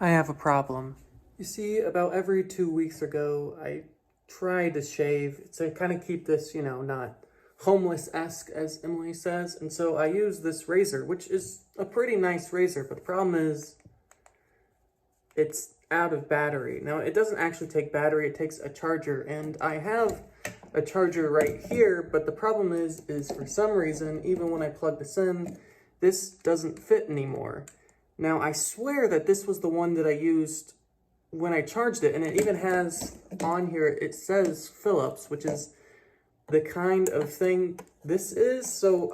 I have a problem. You see, about every 2 weeks ago, I tried to shave to kind of keep this, not homeless-esque, as Emily says. And so I use this razor, which is a pretty nice razor, but the problem is it's out of battery. Now, it doesn't actually take battery, it takes a charger, and I have a charger right here, but the problem is for some reason, even when I plug this in, this doesn't fit anymore. Now, I swear that this was the one that I used when I charged it, and it even has on here, it says Phillips, which is the kind of thing this is. So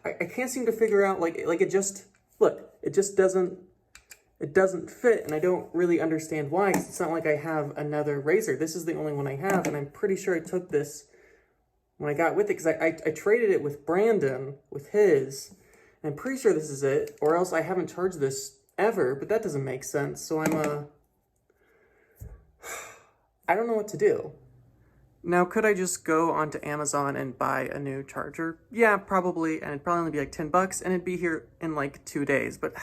I can't seem to figure out, like it just, look, it just doesn't fit, and I don't really understand why, 'cause it's not like I have another razor. This is the only one I have, and I'm pretty sure I took this when I got with it, because I traded it with Brandon, with his, and I'm pretty sure this is it, or else I haven't charged this ever, but that doesn't make sense, so I don't know what to do. Now, could I just go onto Amazon and buy a new charger? Yeah, probably, and it'd probably only be like $10, and it'd be here in like 2 days, but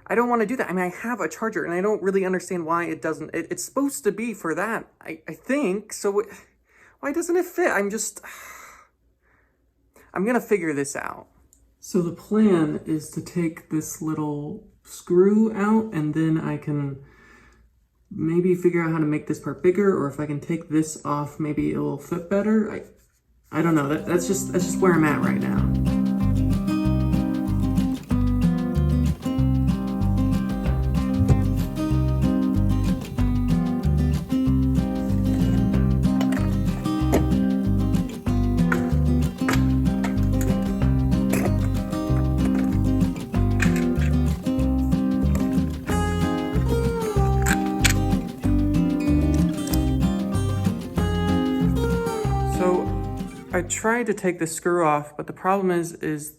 I don't want to do that. I mean, I have a charger, and I don't really understand why it doesn't. It's supposed to be for that, I think, so why doesn't it fit? I'm gonna figure this out. So the plan is to take this little screw out, and then I can maybe figure out how to make this part bigger, or if I can take this off, maybe it will fit better. I don't know. That's just where I'm at right now. I tried to take the screw off, but the problem is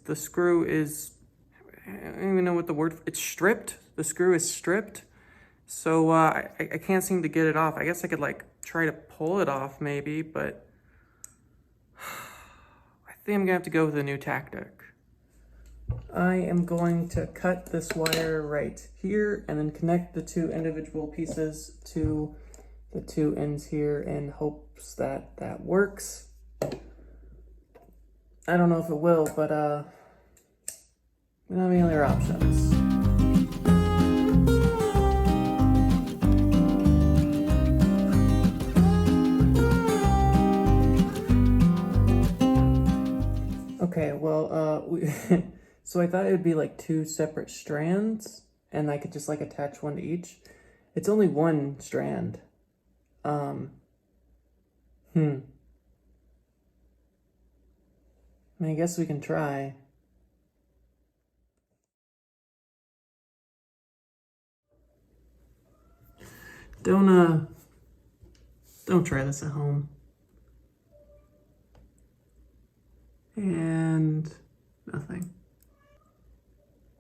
the screw is, I don't even know what the word, it's stripped. The screw is stripped. So I can't seem to get it off. I guess I could like try to pull it off maybe, but I think I'm gonna have to go with a new tactic. I am going to cut this wire right here and then connect the two individual pieces to the two ends here in hopes that that works. I don't know if it will, but we don't have any other options. Okay, well, so I thought it would be like 2 separate strands, and I could just like attach one to each. It's only 1 strand. I guess we can try. Don't try this at home. And nothing.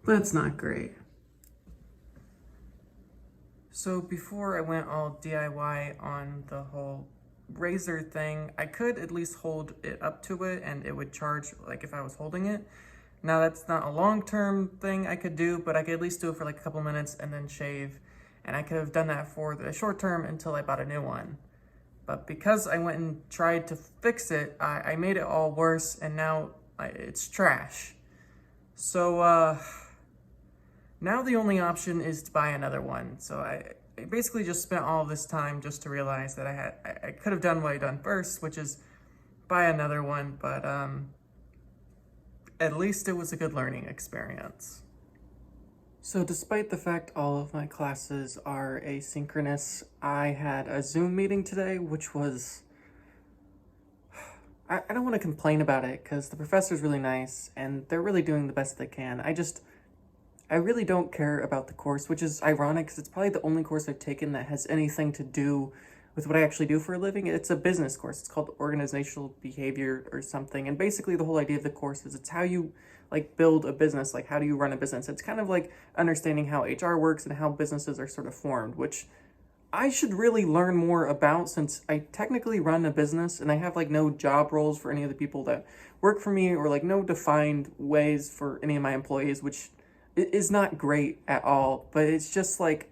That's not great. So before I went all DIY on the whole razor thing, I could at least hold it up to it and it would charge like if I was holding it. Now that's not a long-term thing I could do, but I could at least do it for like a couple minutes and then shave. And I could have done that for the short term until I bought a new one. But because I went and tried to fix it, I made it all worse, and now it's trash. So now the only option is to buy another one. So I basically just spent all this time just to realize that I could have done what I done first, which is buy another one, but at least it was a good learning experience. So despite the fact all of my classes are asynchronous, I had a Zoom meeting today, which was, I don't want to complain about it because the professor's really nice and they're really doing the best they can. I really don't care about the course, which is ironic because it's probably the only course I've taken that has anything to do with what I actually do for a living. It's a business course. It's called Organizational Behavior or something. And basically the whole idea of the course is it's how you like build a business, like how do you run a business? It's kind of like understanding how HR works and how businesses are sort of formed, which I should really learn more about since I technically run a business and I have like no job roles for any of the people that work for me or like no defined ways for any of my employees, which is not great at all, but it's just like,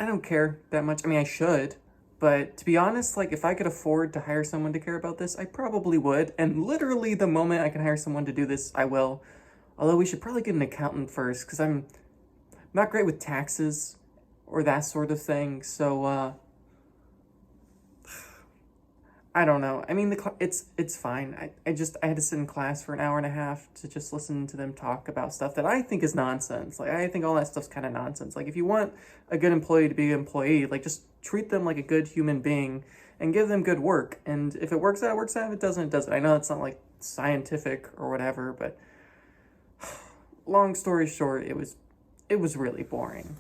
I don't care that much. I mean, I should, but to be honest, like if I could afford to hire someone to care about this, I probably would. And literally the moment I can hire someone to do this, I will. Although we should probably get an accountant first, because I'm not great with taxes or that sort of thing. So, I don't know. I mean, it's fine. I had to sit in class for an hour and a half to just listen to them talk about stuff that I think is nonsense. Like, I think all that stuff's kind of nonsense. Like, if you want a good employee to be an employee, like, just treat them like a good human being and give them good work. And if it works out, it works out. If it doesn't, it doesn't. I know it's not, like, scientific or whatever, but long story short, it was really boring.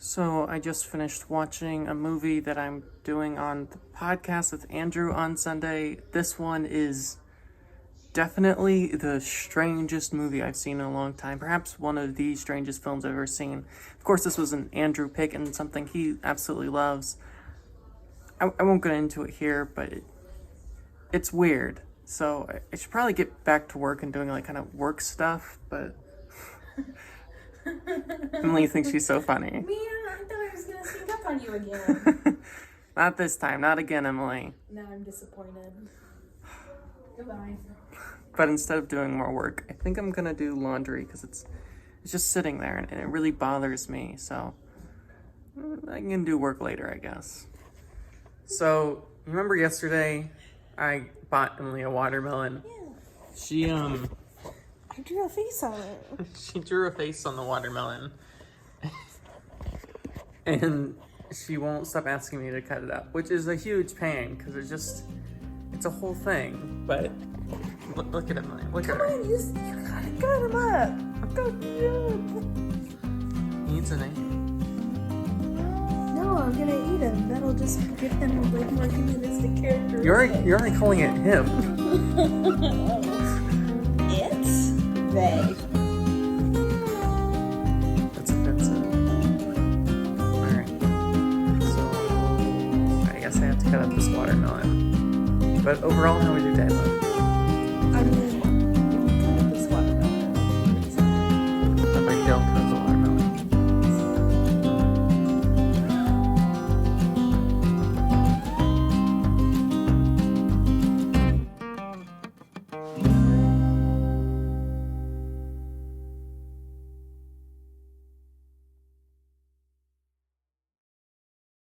So I just finished watching a movie that I'm doing on the podcast with Andrew on Sunday. This one is definitely the strangest movie I've seen in a long time. Perhaps one of the strangest films I've ever seen. Of course, this was an Andrew pick and something he absolutely loves. I won't get into it here, but it's weird. So I should probably get back to work and doing like kind of work stuff, but Emily thinks she's so funny. Man, I thought I was gonna sneak up on you again. Not this time, not again, Emily. Now I'm disappointed. Goodbye. But instead of doing more work, I think I'm gonna do laundry because it's just sitting there and it really bothers me. So I can do work later, I guess. So remember yesterday, I bought Emily a watermelon. Yeah. She I drew a face on it. she drew a face on the watermelon, and she won't stop asking me to cut it up, which is a huge pain because it's a whole thing. But look at Emily. Look at her. Come on, you gotta cut him up. Cut him up. He needs a name. No, I'm gonna eat him. That'll just give him like more humanistic character. You're already calling it him. It's they. That's offensive. Alright. So I guess I have to cut up this watermelon. But overall, how was your day, love?